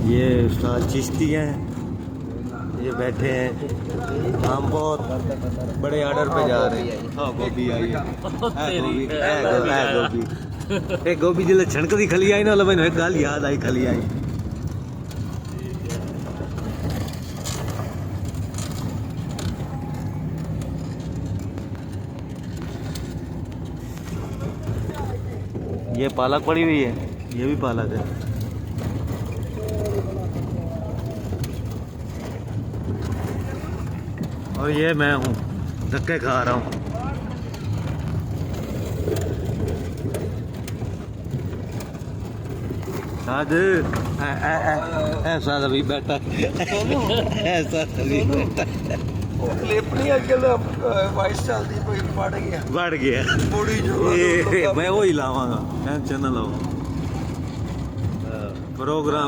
ये उस्ताद चिश्ती हैं, ये बैठे हैं। हम बहुत बड़े ऑर्डर पे जा रहे हैं। हाँ गोभी आई है, गोभी एक गोभी जिले छणक दी खली आई ना, मैंने एक गल याद आई, खली आई। ये पालक पड़ी हुई है, ये भी पालक है। और ये मैं हूँ, धक्के खा रहा हूँ। साद ऐसा अभी बैठा, ऐसा अभी बैठा। क्लिप नहीं अजकल वाइस चलती कोई बढ़ गया बड़ी जो मैं वही लावांगा, टेंशन ना लो। प्रोग्राम